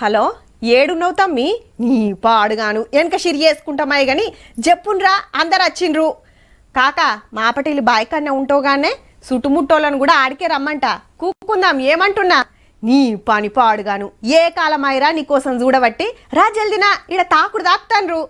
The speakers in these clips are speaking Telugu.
హలో ఏడున్నవు తమ్మి నీ పాడుగాను వెనక షిరి చేసుకుంటామాయి గాని చెప్పుండ్రా అందరు వచ్చిండ్రు కాకా మాపటిల్లి బాయికన్నా ఉంటావుగానే చుట్టుముట్టోళ్ళను కూడా ఆడికే రమ్మంట కూకుందాం ఏమంటున్నా నీ పని పాడుగాను ఏ కాలమైరా నీకోసం చూడబట్టి రా జల్దినా ఇడ తాకుడు తాకుతాన్రు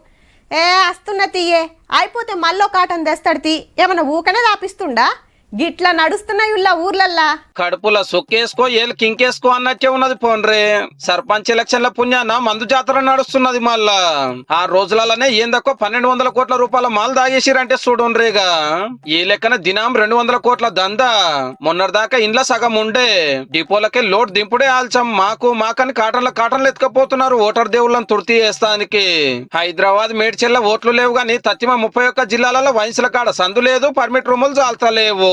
వస్తున్నా తీయే అయిపోతే మళ్ళీ కాటన్ తెస్తాడు తీ ఏమన్నా ఊకనే దాపిస్తుండా గిట్లా నడుస్తున్నాయి ఊర్లల్లా కడుపుల సొక్కేసుకో ఏళ్ళు కింకేసుకో అన్నట్టే ఉన్నది పోన్రే. సర్పంచ్ ఎలక్షన్ల పుణ్యాన మందు జాతర నడుస్తున్నది. మళ్ళా ఆ రోజులలోనే ఏందక్కో 1200 కోట్ల రూపాయల మాల్ దాగేసిరంటే చూడుండ్రేగా. ఈ లెక్కన దినం 200 కోట్ల దందా. మొన్నటిదాకా ఇండ్ల సగం ఉండే డిపోలకే లోడ్ దింపుడే ఆల్చం మాకని కాటన్లు ఎత్తుకపోతున్నారు ఓటర్ దేవుళ్ళని తుర్తి చేస్తానికి. హైదరాబాద్ మేడ్చెల్ల ఓట్లు లేవు గాని తత్తిమ 31 జిల్లాలలో వైన్స్ల కాడ సందు లేదు, పర్మిట్ రూములు చాలతలేవు.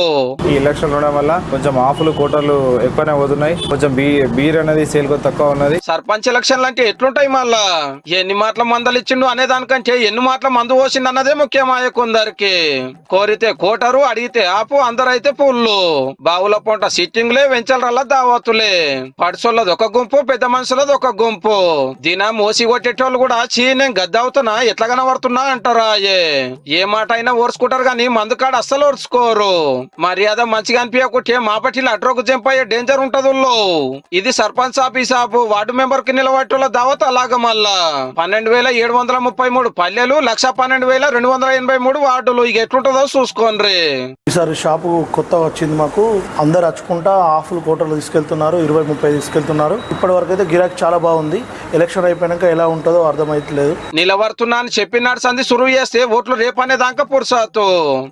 ఈ ఎలక్షన్ ఉండడం వల్ల కొంచెం ఆఫులు కోటర్లు ఎక్కువనే పోతున్నాయి. కొంచెం బీర్ అనేది సేల్ తక్కువ ఉన్నది. సర్పంచ్ ఎలక్షన్లు అంటే ఎట్లుంటాయి మళ్ళా? ఎన్ని మాటల మందలు ఇచ్చిండు అనే దానికంటే ఎన్ని మాటల మందు పోసిండు అన్నదే ముఖ్యమాయ కొందరికి. కోరితే కోటరు, అడిగితే ఆపు, అందరైతే పుల్లు. బావుల పొంట సిట్టింగ్లే, వెంచలరల్లా దావతులే. పడిసోళ్ళది ఒక గుంపు, పెద్ద మనుషులది ఒక గుంపు. దినం మోసి కొట్టేటోళ్ళు కూడా నేను గద్దవుతున్నా ఎట్లా కనబడుతున్నా అంటారా. ఏ మాట అయినా ఓర్చుకుంటారు గాని మందుకాడ అస్సలు ఓర్చుకోరు. మర్యాద మంచిగా అనిపించకుంటే మాపటిలో అడ్రోకు జంపయ్యే డేంజర్ ఉంటది. ఇది సర్పంచ్ ఆఫీస్ ఆపు వార్డు మెంబర్ కి నిలబెట్టుల దావత్. అలాగ మళ్ళా 12,733 పల్లెలు, 1,12,283 వార్డులు. ఇక ఎట్లుంటుందో చూసుకోండి. ఈసారి షాపు కొత్త వచ్చింది మాకు. అందరు వచ్చుకుంటా హాఫ్లు కోటర్లు తీసుకెళ్తున్నారు, 20-30 తీసుకెళ్తున్నారు. ఇప్పటి వరకు అయితే గిరాకీ చాలా బాగుంది. ఎలక్షన్ అయిపోయాక ఎలా ఉంటుందో అర్థమైతలేదు. నిలబడుతున్నా అని చెప్పినాడు సంధి సురువు చేస్తే ఓట్లు రేపనే దాకా పురుసాతు.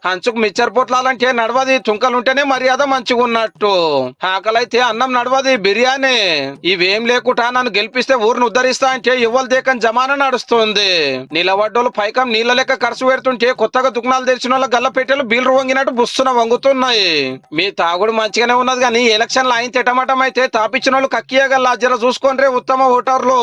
హంచుకు మిచ్చర్ పొట్లాలంటే నడవది, తుంకలుంటేనే మర్యాద మంచిగా ఉన్నట్టు. ఆకలైతే అన్నం నడవది, బిర్యానీ. ఇవేం లేకుండా నన్ను గెలిపిస్తే ఊరిని ఉద్ధరిస్తా అంటే ఇవ్వలు దేకని జమానా నడుస్తుంది. నిలబడ్డోళ్ళు పైకం నీళ్ళ లెక్క ఖర్చు పెడుతుంటే కొత్తగా దుకాణాలు తెరిచిన వాళ్ళ గల్ల పెట్టెలు బీలు వంగినట్టు బుస్తున వంగుతున్నాయి. మీ తాగుడు మంచిగానే ఉన్నది కానీ ఎలక్షన్లు ఆయన తిటమటం అయితే తాపిచ్చిన వాళ్ళు కక్కియగల జర చూసుకోండి ఉత్తమ ఓటర్లు.